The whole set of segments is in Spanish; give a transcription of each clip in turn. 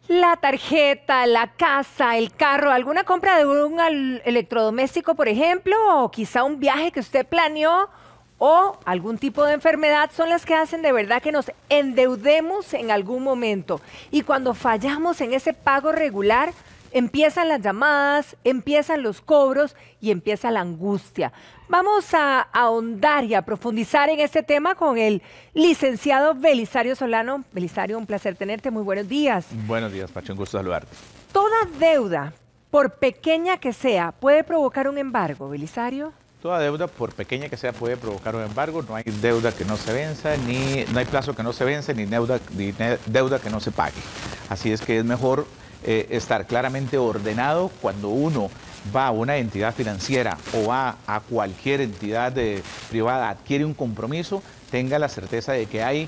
La tarjeta, la casa, el carro, alguna compra de un electrodoméstico, por ejemplo, o quizá un viaje que usted planeó, o algún tipo de enfermedad, son las que hacen de verdad que nos endeudemos en algún momento. Y cuando fallamos en ese pago regular, empiezan las llamadas, empiezan los cobros y empieza la angustia. Vamos a ahondar y a profundizar en este tema con el licenciado Belisario Solano. Belisario, un placer tenerte. Muy buenos días. Buenos días, Pacho. Un gusto saludarte. ¿Toda deuda, por pequeña que sea, puede provocar un embargo, Belisario? Toda deuda, por pequeña que sea, puede provocar un embargo. No hay deuda que no se venza, no hay plazo que no se vence, ni deuda que no se pague. Así es que es mejor estar claramente ordenado cuando uno va a una entidad financiera o va a cualquier entidad privada, adquiere un compromiso, tenga la certeza de que hay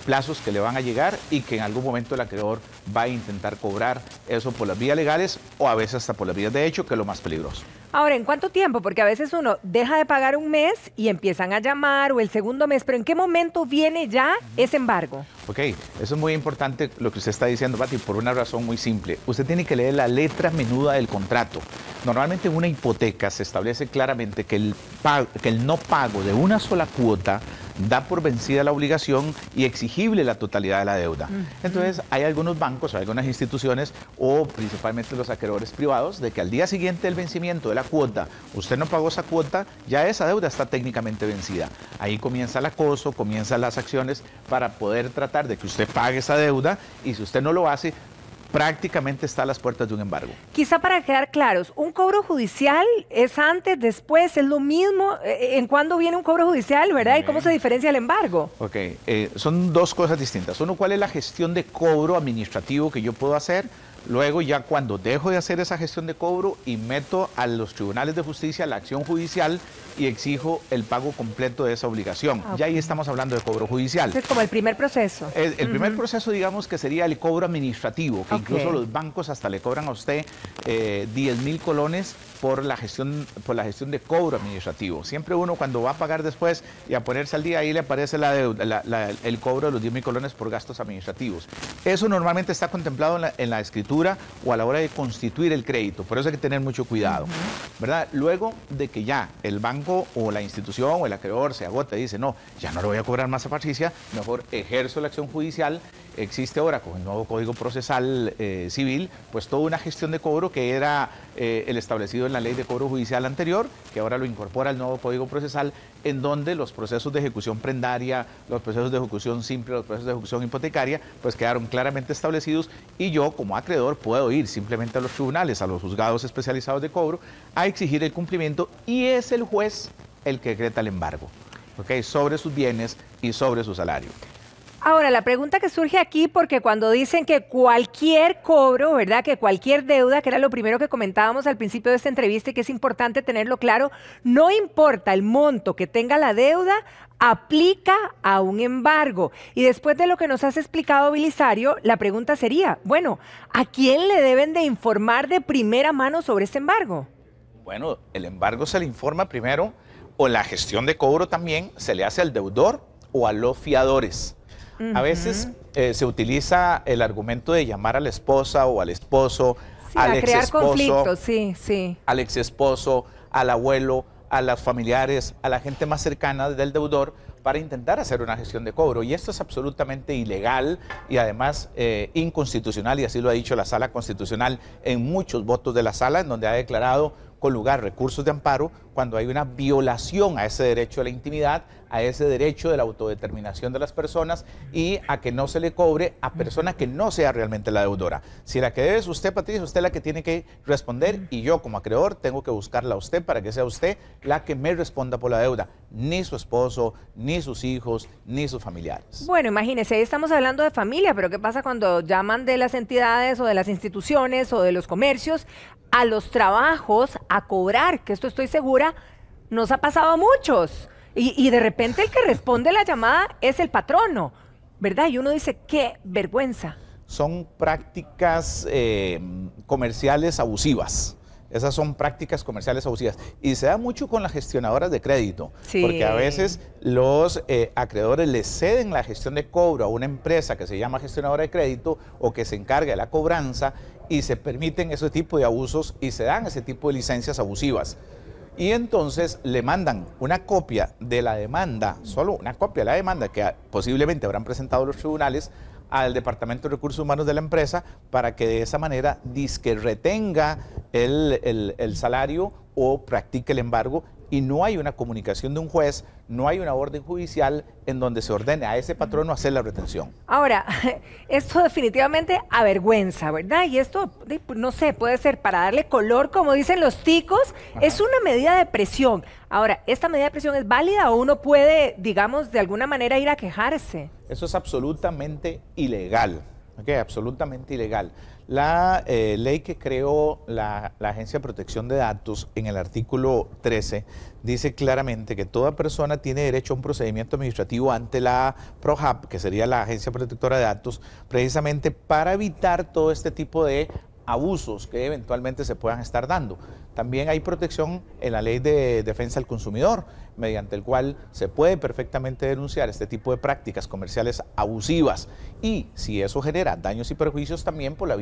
plazos que le van a llegar y que en algún momento el acreedor va a intentar cobrar eso por las vías legales o a veces hasta por las vías de hecho, que es lo más peligroso. Ahora, ¿en cuánto tiempo? Porque a veces uno deja de pagar un mes y empiezan a llamar, o el segundo mes, pero ¿en qué momento viene ya ese embargo? Ok, eso es muy importante lo que usted está diciendo, Pati, por una razón muy simple. Usted tiene que leer la letra menuda del contrato. Normalmente en una hipoteca se establece claramente que el no pago de una sola cuota da por vencida la obligación y exigible la totalidad de la deuda. Entonces, hay algunos bancos, hay algunas instituciones o principalmente los acreedores privados de que al día siguiente del vencimiento de la cuota, usted no pagó esa cuota, ya esa deuda está técnicamente vencida. Ahí comienza el acoso, comienzan las acciones para poder tratar de que usted pague esa deuda y si usted no lo hace, prácticamente está a las puertas de un embargo. Quizá para quedar claros, ¿un cobro judicial es antes, después, es lo mismo? ¿En cuándo viene un cobro judicial, verdad? ¿Y cómo se diferencia el embargo? Ok, son dos cosas distintas. Uno, ¿cuál es la gestión de cobro administrativo que yo puedo hacer? Luego, ya cuando dejo de hacer esa gestión de cobro y meto a los tribunales de justicia la acción judicial y exijo el pago completo de esa obligación. Okay. Ya ahí estamos hablando de cobro judicial. Es como el primer proceso. El primer proceso, digamos, que sería el cobro administrativo, que incluso los bancos hasta le cobran a usted 10.000 colones por la gestión de cobro administrativo. Siempre uno cuando va a pagar después y a ponerse al día, ahí le aparece el cobro de los 10.000 colones por gastos administrativos. Eso normalmente está contemplado en la escritura o a la hora de constituir el crédito, por eso hay que tener mucho cuidado, ¿verdad? Luego de que ya el banco o la institución o el acreedor se agota y dice, no, ya no le voy a cobrar más a Patricia, mejor ejerzo la acción judicial. Existe ahora con el nuevo Código Procesal Civil, pues toda una gestión de cobro que era el establecido en la Ley de Cobro Judicial anterior, que ahora lo incorpora el nuevo Código Procesal, en donde los procesos de ejecución prendaria, los procesos de ejecución simple, los procesos de ejecución hipotecaria, pues quedaron claramente establecidos y yo como acreedor puedo ir simplemente a los tribunales, a los juzgados especializados de cobro, a exigir el cumplimiento y es el juez el que decreta el embargo, ¿okay? Sobre sus bienes y sobre su salario. Ahora, la pregunta que surge aquí, porque cuando dicen que cualquier cobro, ¿verdad? Que cualquier deuda, que era lo primero que comentábamos al principio de esta entrevista y que es importante tenerlo claro, no importa el monto que tenga la deuda, aplica a un embargo. Y después de lo que nos has explicado, Belisario, la pregunta sería, bueno, ¿a quién le deben de informar de primera mano sobre este embargo? Bueno, el embargo se le informa primero, o la gestión de cobro también se le hace al deudor o a los fiadores. A veces se utiliza el argumento de llamar a la esposa o al esposo, sí, al crear conflictos, sí. Al exesposo, al abuelo, a los familiares, a la gente más cercana del deudor para intentar hacer una gestión de cobro. Y esto es absolutamente ilegal y además inconstitucional, y así lo ha dicho la Sala Constitucional en muchos votos de la Sala, en donde ha declarado con lugar recursos de amparo cuando hay una violación a ese derecho a la intimidad, a ese derecho de la autodeterminación de las personas y a que no se le cobre a persona que no sea realmente la deudora. Si la que debe es usted, Patricia, usted es la que tiene que responder y yo como acreedor tengo que buscarla a usted para que sea usted la que me responda por la deuda, ni su esposo, ni sus hijos, ni sus familiares. Bueno, imagínese, estamos hablando de familia, pero ¿qué pasa cuando llaman de las entidades o de las instituciones o de los comercios a los trabajos a cobrar? Que esto estoy segura nos ha pasado a muchos. Y de repente el que responde la llamada es el patrono, ¿verdad? Y uno dice, qué vergüenza. Son prácticas comerciales abusivas. Esas son prácticas comerciales abusivas. Y se da mucho con las gestionadoras de crédito, porque a veces los acreedores les ceden la gestión de cobro a una empresa que se llama gestionadora de crédito o que se encarga de la cobranza y se permiten ese tipo de abusos y se dan ese tipo de licencias abusivas. Y entonces le mandan una copia de la demanda, solo una copia de la demanda que posiblemente habrán presentado los tribunales al Departamento de Recursos Humanos de la empresa para que de esa manera disque retenga el salario o practique el embargo, y no hay una comunicación de un juez, no hay una orden judicial en donde se ordene a ese patrono hacer la retención. Ahora, esto definitivamente avergüenza, ¿verdad? Y esto, no sé, puede ser para darle color, como dicen los ticos, es una medida de presión. Ahora, ¿esta medida de presión es válida o uno puede, digamos, de alguna manera ir a quejarse? Eso es absolutamente ilegal, ¿ok? Absolutamente ilegal. La ley que creó la Agencia de Protección de Datos en el artículo 13 dice claramente que toda persona tiene derecho a un procedimiento administrativo ante la PROHAB, que sería la Agencia Protectora de Datos, precisamente para evitar todo este tipo de abusos que eventualmente se puedan estar dando. También hay protección en la Ley de Defensa del Consumidor, mediante el cual se puede perfectamente denunciar este tipo de prácticas comerciales abusivas, y si eso genera daños y perjuicios, también por la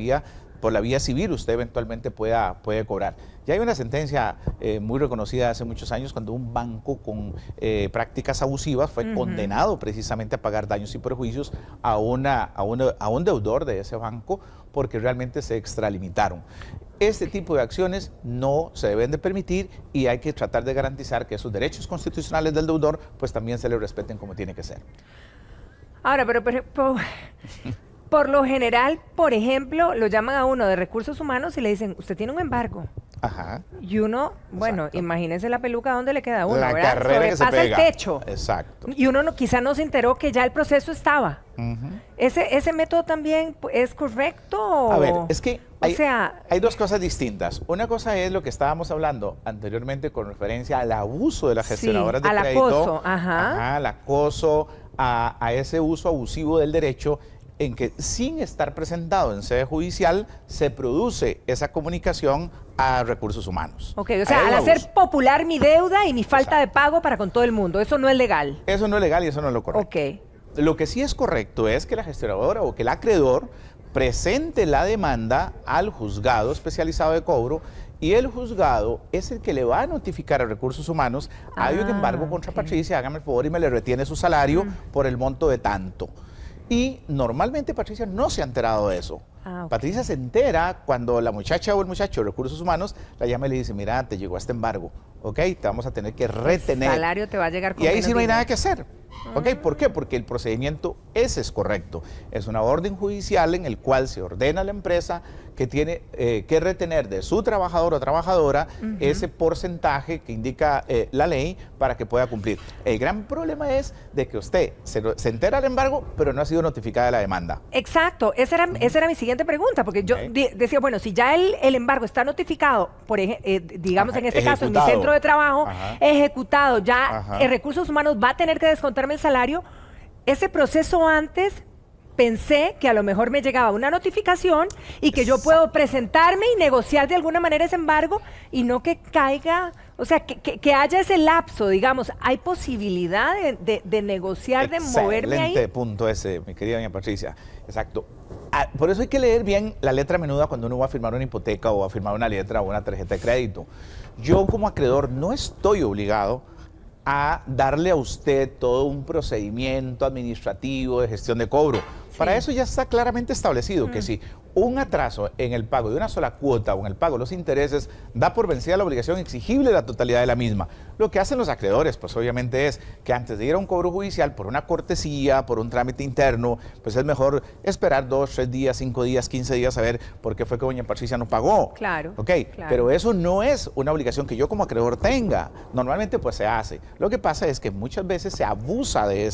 vía civil usted eventualmente puede cobrar. Ya hay una sentencia muy reconocida hace muchos años cuando un banco con prácticas abusivas fue condenado precisamente a pagar daños y perjuicios a un deudor de ese banco porque realmente se extralimitaron. Este tipo de acciones no se deben de permitir y hay que tratar de garantizar que esos derechos constitucionales del deudor pues también se les respeten como tiene que ser. Ahora, pero por lo general, por ejemplo, lo llaman a uno de recursos humanos y le dicen, usted tiene un embargo. Ajá. Y uno, bueno, imagínese la peluca donde le queda a uno, la ¿verdad? Carrera que se pasa el pega. techo. Exacto. Y uno quizá no se enteró que ya el proceso estaba. ¿Ese método también es correcto? A ver, es que hay dos cosas distintas. Una cosa es lo que estábamos hablando anteriormente con referencia al abuso de las gestionadoras de crédito. Al acoso, al acoso, a ese uso abusivo del derecho, en que sin estar presentado en sede judicial se produce esa comunicación a recursos humanos. Ok, o sea, al hacer popular mi deuda y mi falta de pago para con todo el mundo, eso no es legal. Eso no es legal y eso no es lo correcto. Ok. Lo que sí es correcto es que la gestionadora o que el acreedor presente la demanda al juzgado especializado de cobro, y el juzgado es el que le va a notificar a recursos humanos, hay un embargo contra Patricia, hágame el favor y me le retiene su salario por el monto de tanto. Y normalmente Patricia no se ha enterado de eso. Patricia se entera cuando la muchacha o el muchacho de recursos humanos la llama y le dice, mira, te llegó este embargo, ¿ok? Te vamos a tener que retener. El salario te va a llegar con y ahí sí no hay nada que hacer. ¿Ok? ¿Por qué? Porque el procedimiento ese es correcto. Es una orden judicial en el cual se ordena a la empresa que tiene que retener de su trabajador o trabajadora ese porcentaje que indica la ley para que pueda cumplir. El gran problema es de que usted se entera del embargo, pero no ha sido notificada de la demanda. Exacto. Esa era mi siguiente pregunta, porque yo decía, bueno, si ya el embargo está notificado, por digamos en este caso, en mi centro de trabajo, ejecutado, ya Recursos Humanos va a tener que descontarme el salario, ese proceso antes pensé que a lo mejor me llegaba una notificación y que yo puedo presentarme y negociar de alguna manera ese embargo y no que caiga, o sea, que haya ese lapso, digamos, ¿hay posibilidad de negociar, de moverme ahí? Excelente punto ese, mi querida doña Patricia. Exacto. Por eso hay que leer bien la letra menuda cuando uno va a firmar una hipoteca o va a firmar una letra o una tarjeta de crédito. Yo como acreedor no estoy obligado a darle a usted todo un procedimiento administrativo de gestión de cobro. Para eso ya está claramente establecido que si un atraso en el pago de una sola cuota o en el pago de los intereses da por vencida la obligación exigible de la totalidad de la misma. Lo que hacen los acreedores, pues obviamente es que antes de ir a un cobro judicial por una cortesía, por un trámite interno, pues es mejor esperar 2, 3 días, 5 días, 15 días a ver por qué fue que doña Patricia no pagó. Claro. Ok, claro. Pero eso no es una obligación que yo como acreedor tenga. Normalmente pues se hace. Lo que pasa es que muchas veces se abusa de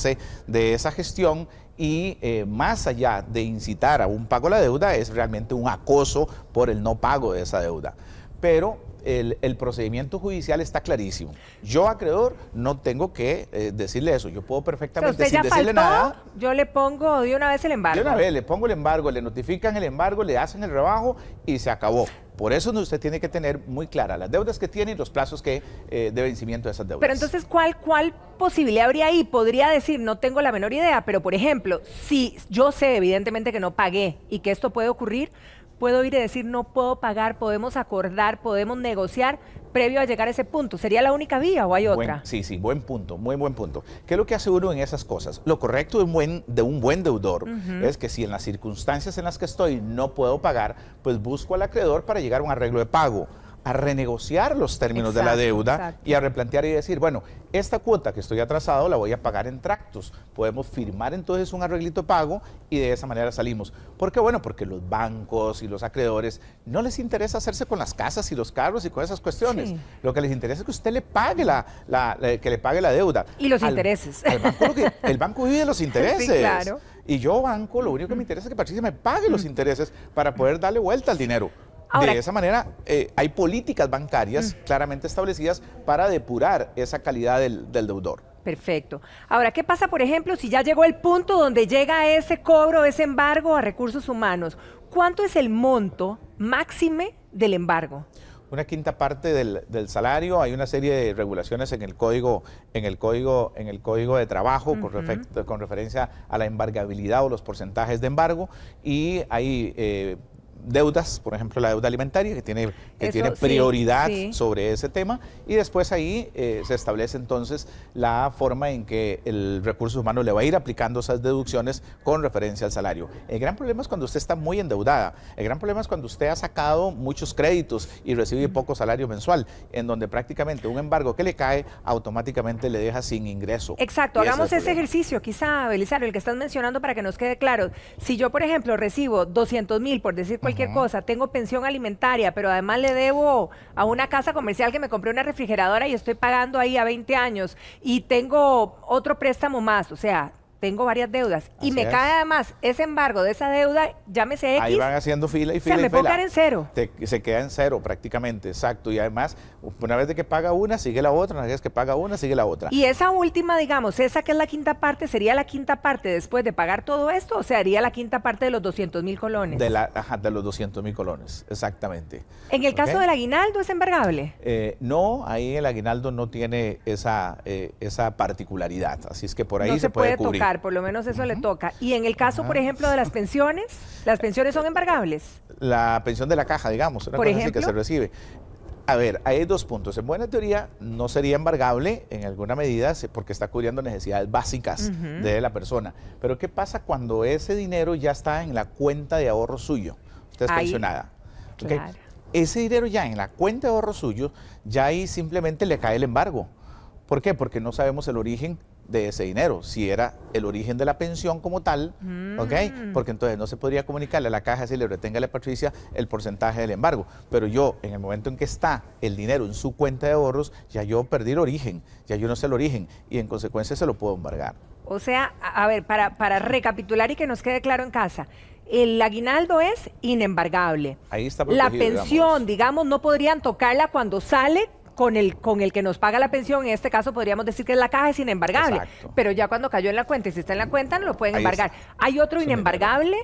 esa gestión y más allá de incitar a un pago de la deuda es realmente un acoso por el no pago de esa deuda. Pero el procedimiento judicial está clarísimo. Yo, acreedor, no tengo que decirle eso. Yo puedo perfectamente, sin decirle nada, yo le pongo de una vez el embargo. De una vez le pongo el embargo, le notifican el embargo, le hacen el rebajo y se acabó. Por eso usted tiene que tener muy claras las deudas que tiene y los plazos que de vencimiento de esas deudas. Pero entonces, ¿cuál posibilidad habría ahí? Podría decir, no tengo la menor idea, pero por ejemplo, si yo sé evidentemente que no pagué y que esto puede ocurrir, puedo ir y decir no puedo pagar, podemos acordar, podemos negociar previo a llegar a ese punto. ¿Sería la única vía o hay otra? Sí, buen punto, muy buen punto. ¿Qué es lo que hace uno en esas cosas? Lo correcto de un buen deudor es que si en las circunstancias en las que estoy no puedo pagar, pues busco al acreedor para llegar a un arreglo de pago, a renegociar los términos de la deuda y a replantear y decir, bueno, esta cuota que estoy atrasado la voy a pagar en tractos. Podemos firmar entonces un arreglito de pago y de esa manera salimos. ¿Por qué? Bueno, porque los bancos y los acreedores no les interesa hacerse con las casas y los carros y con esas cuestiones. Sí. Lo que les interesa es que usted le pague que le pague la deuda. Y los intereses. Al banco, el banco vive de los intereses. Sí, claro. Y yo, banco, lo único que me interesa es que Patricia me pague los intereses para poder darle vuelta al dinero. Ahora, de esa manera, hay políticas bancarias claramente establecidas para depurar esa calidad del deudor. Perfecto. Ahora, ¿qué pasa, por ejemplo, si ya llegó el punto donde llega ese cobro, ese embargo a recursos humanos? ¿Cuánto es el monto máxime del embargo? Una quinta parte del salario. Hay una serie de regulaciones en el código de trabajo con referencia a la embargabilidad o los porcentajes de embargo, y hay deudas, por ejemplo la deuda alimentaria que tiene prioridad sobre ese tema, y después ahí se establece entonces la forma en que el recurso humano le va a ir aplicando esas deducciones con referencia al salario. El gran problema es cuando usted está muy endeudada, el gran problema es cuando usted ha sacado muchos créditos y recibe poco salario mensual, en donde prácticamente un embargo que le cae automáticamente le deja sin ingreso. Exacto, hagamos ese ejercicio quizá, Belisario, el que estás mencionando, para que nos quede claro. Si yo, por ejemplo, recibo 200,000 por decir cualquier cosa, tengo pensión alimentaria, pero además le debo a una casa comercial que me compré una refrigeradora y estoy pagando ahí a 20 años, y tengo otro préstamo más, o sea, tengo varias deudas, y me cae además ese embargo de esa deuda, llámese X. Ahí van haciendo fila y fila y fila. Me puedo quedar en cero. Se queda en cero prácticamente, exacto. Y además, una vez de que paga una, sigue la otra, una vez que paga una, sigue la otra. Y esa última, digamos, esa que es la quinta parte, ¿sería la quinta parte después de pagar todo esto, o sea, haría la quinta parte de los 200,000 colones? De los 200,000 colones, exactamente. ¿En el caso del aguinaldo es embargable? No, ahí el aguinaldo no tiene esa particularidad, así es que por ahí se puede cubrir. Tocar, por lo menos eso le toca. Y en el caso, por ejemplo, de las pensiones son embargables. La pensión de la caja, digamos, una cosa así que se recibe. A ver, hay dos puntos. En buena teoría no sería embargable en alguna medida porque está cubriendo necesidades básicas de la persona. Pero ¿qué pasa cuando ese dinero ya está en la cuenta de ahorro suyo? Usted es pensionada. Claro. ¿Okay? Ese dinero ya en la cuenta de ahorro suyo, ya ahí simplemente le cae el embargo. ¿Por qué? Porque no sabemos el origen de ese dinero, si era el origen de la pensión como tal, ¿ok? Porque entonces no se podría comunicarle a la caja, decirle, reténgale, Patricia, el porcentaje del embargo. Pero yo, en el momento en que está el dinero en su cuenta de ahorros, ya yo perdí el origen, ya yo no sé el origen, y en consecuencia se lo puedo embargar. O sea, a ver, para recapitular y que nos quede claro en casa, el aguinaldo es inembargable. Ahí está protegido, la pensión, digamos, no podrían tocarla cuando sale con el que nos paga la pensión. En este caso podríamos decir que la caja es inembargable. Exacto. Pero ya cuando cayó en la cuenta y si está en la cuenta no lo pueden embargar. ¿Hay otro inembargable?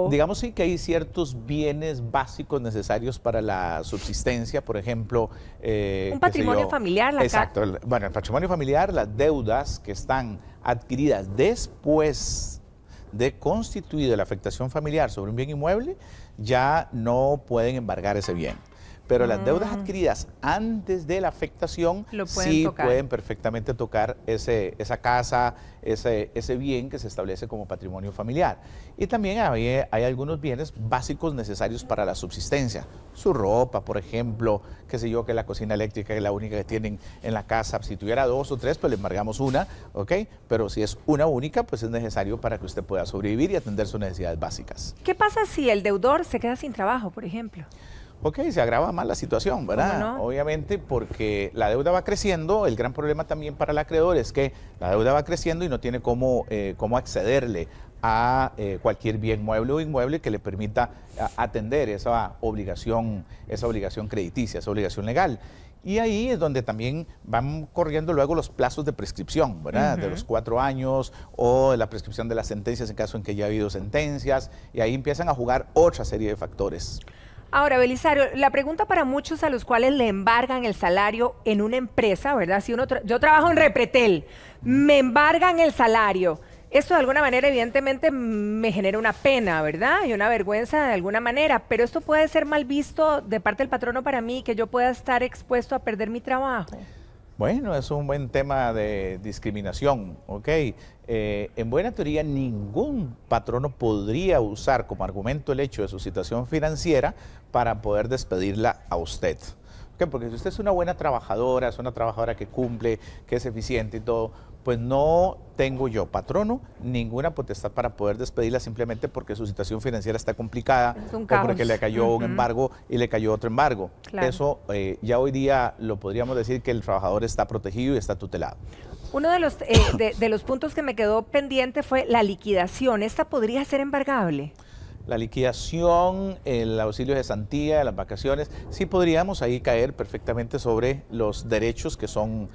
Digamos sí que hay ciertos bienes básicos necesarios para la subsistencia, por ejemplo... un patrimonio familiar. Exacto. Bueno, el patrimonio familiar, las deudas que están adquiridas después de constituida la afectación familiar sobre un bien inmueble, ya no pueden embargar ese bien. Pero las deudas adquiridas antes de la afectación sí pueden perfectamente tocar esa casa, ese bien que se establece como patrimonio familiar. Y también hay algunos bienes básicos necesarios para la subsistencia. Su ropa, por ejemplo, qué sé yo, que la cocina eléctrica es la única que tienen en la casa. Si tuviera 2 o 3, pues le embargamos una, ¿ok? Pero si es una única, pues es necesario para que usted pueda sobrevivir y atender sus necesidades básicas. ¿Qué pasa si el deudor se queda sin trabajo, por ejemplo? Ok, se agrava más la situación, ¿verdad? ¿Cómo no? Obviamente porque la deuda va creciendo. El gran problema también para el acreedor es que la deuda va creciendo y no tiene cómo accederle a cualquier bien mueble o inmueble que le permita atender esa obligación crediticia, esa obligación legal. Y ahí es donde también van corriendo luego los plazos de prescripción, ¿verdad? De los 4 años o la prescripción de las sentencias en caso en que ya ha habido sentencias, y ahí empiezan a jugar otra serie de factores. Ahora, Belisario, la pregunta para muchos a los cuales le embargan el salario en una empresa, ¿verdad? Si yo trabajo en Repretel, me embargan el salario. Esto de alguna manera evidentemente me genera una pena, ¿verdad? Y una vergüenza de alguna manera, pero esto puede ser mal visto de parte del patrono para mí, que yo pueda estar expuesto a perder mi trabajo. Bueno, es un buen tema de discriminación, ¿ok? En buena teoría, ningún patrono podría usar como argumento el hecho de su situación financiera para poder despedirla a usted. ¿Okay? Porque si usted es una buena trabajadora, es una trabajadora que cumple, que es eficiente y todo, pues no tengo yo, patrono, ninguna potestad para poder despedirla simplemente porque su situación financiera está complicada o porque le cayó un embargo y le cayó otro embargo. Claro. Eso ya hoy día lo podríamos decir que el trabajador está protegido y está tutelado. Uno de los puntos que me quedó pendiente fue la liquidación. ¿Esta podría ser embargable? La liquidación, el auxilio de cesantía, las vacaciones, sí podríamos ahí caer perfectamente sobre los derechos que son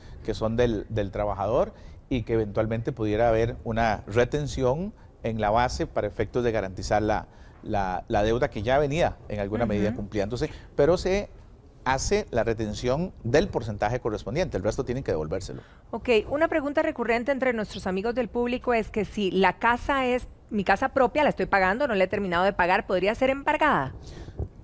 del trabajador, y que eventualmente pudiera haber una retención en la base para efectos de garantizar la deuda que ya venía en alguna medida cumpliéndose, pero se hace la retención del porcentaje correspondiente, el resto tienen que devolvérselo. Ok, una pregunta recurrente entre nuestros amigos del público es que si la casa es mi casa propia, la estoy pagando, no la he terminado de pagar, ¿podría ser embargada?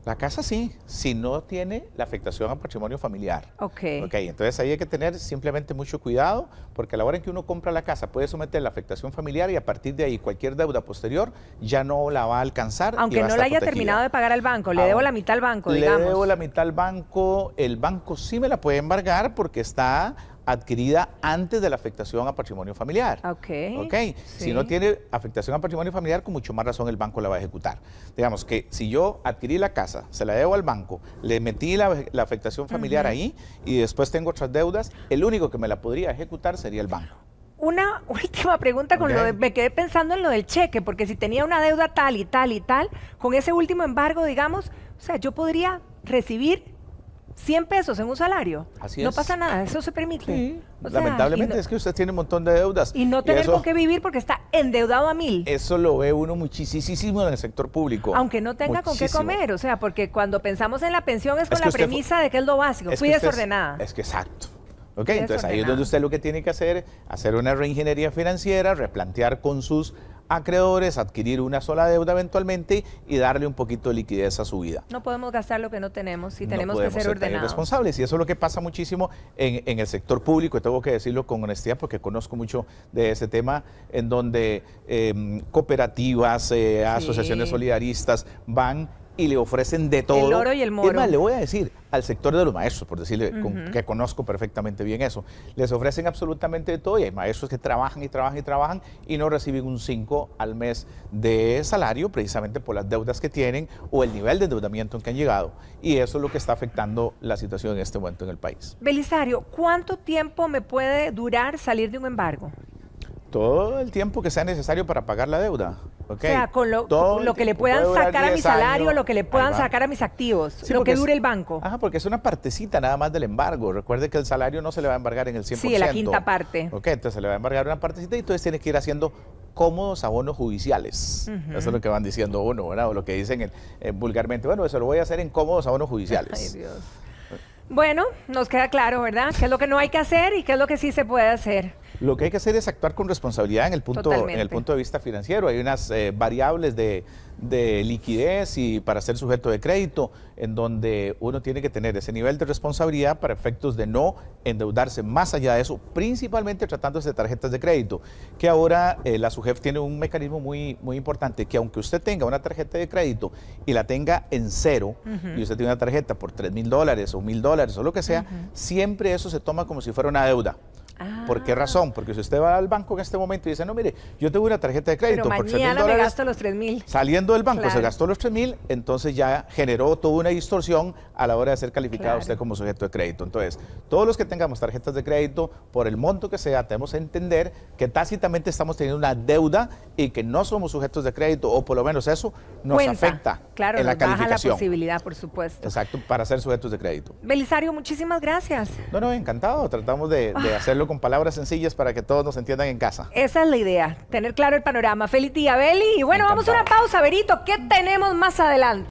La casa sí, si no tiene la afectación al patrimonio familiar. Ok. Entonces ahí hay que tener simplemente mucho cuidado, porque a la hora en que uno compra la casa puede someter la afectación familiar y a partir de ahí cualquier deuda posterior ya no la va a alcanzar. Aunque no la haya terminado de pagar al banco, le debo la mitad al banco, digamos. Le debo la mitad al banco, el banco sí me la puede embargar porque está adquirida antes de la afectación a patrimonio familiar. Sí. Si no tiene afectación a patrimonio familiar, con mucho más razón el banco la va a ejecutar. Digamos que si yo adquirí la casa, se la debo al banco, le metí la afectación familiar ahí y después tengo otras deudas, el único que me la podría ejecutar sería el banco. Una última pregunta con me quedé pensando en lo del cheque, porque si tenía una deuda tal y tal y tal, con ese último embargo, digamos, o sea, yo podría recibir 100 pesos en un salario. Así es. No pasa nada, eso se permite. Sí, lamentablemente es que usted tiene un montón de deudas. Y no tener con qué vivir porque está endeudado a 1000. Eso lo ve uno muchísimo en el sector público. Aunque no tenga con qué comer, o sea, porque cuando pensamos en la pensión es con la premisa de que es lo básico. Fui desordenada. Es que exacto. Entonces ahí es donde usted lo que tiene que hacer una reingeniería financiera, replantear con sus acreedores, adquirir una sola deuda eventualmente y darle un poquito de liquidez a su vida. No podemos gastar lo que no tenemos y tenemos que ser ordenados. Responsables, y eso es lo que pasa muchísimo en el sector público, y tengo que decirlo con honestidad porque conozco mucho de ese tema, en donde cooperativas, asociaciones solidaristas van y le ofrecen de todo. El oro y el moro. Es más, le voy a decir, al sector de los maestros, por decirle, que conozco perfectamente bien eso, les ofrecen absolutamente de todo, y hay maestros que trabajan y no reciben un 5 al mes de salario precisamente por las deudas que tienen o el nivel de endeudamiento en que han llegado, y eso es lo que está afectando la situación en este momento en el país. Belisario, ¿cuánto tiempo me puede durar salir de un embargo? Todo el tiempo que sea necesario para pagar la deuda. O sea, con lo que le puedan sacar a mi salario, lo que le puedan sacar a mis activos, lo que dure el banco. Porque es una partecita nada más del embargo. Recuerde que el salario no se le va a embargar en el 100%. Sí, la quinta parte. Entonces se le va a embargar una partecita y entonces tiene que ir haciendo cómodos abonos judiciales. Eso es lo que van diciendo uno, ¿verdad? O lo que dicen vulgarmente. Bueno, eso lo voy a hacer en cómodos abonos judiciales. Ay, Dios. Bueno, nos queda claro, ¿verdad? ¿Qué es lo que no hay que hacer y qué es lo que sí se puede hacer? Lo que hay que hacer es actuar con responsabilidad en el punto de vista financiero. Hay unas variables de liquidez y para ser sujeto de crédito, en donde uno tiene que tener ese nivel de responsabilidad para efectos de no endeudarse más allá de eso, principalmente tratándose de tarjetas de crédito, que ahora la SUGEF tiene un mecanismo muy importante, que aunque usted tenga una tarjeta de crédito y la tenga en cero, y usted tiene una tarjeta por $3,000 o $1,000 o lo que sea, siempre eso se toma como si fuera una deuda. ¿Por qué razón? Porque si usted va al banco en este momento y dice, no, mire, yo tengo una tarjeta de crédito pero por mañana me gasto los 3.000. Saliendo del banco claro. se gastó los 3.000, entonces ya generó toda una distorsión a la hora de ser calificado usted como sujeto de crédito. Entonces, todos los que tengamos tarjetas de crédito, por el monto que sea, tenemos que entender que tácitamente estamos teniendo una deuda y que no somos sujetos de crédito, o por lo menos eso nos afecta claro, en la nos baja calificación. La posibilidad, por supuesto. Exacto, para ser sujetos de crédito. Belisario, muchísimas gracias. No, encantado. Tratamos de hacerlo con palabras sencillas para que todos nos entiendan en casa. Esa es la idea, tener claro el panorama. Feliz día, Beli. Y bueno, vamos a una pausa, Berito. ¿Qué tenemos más adelante?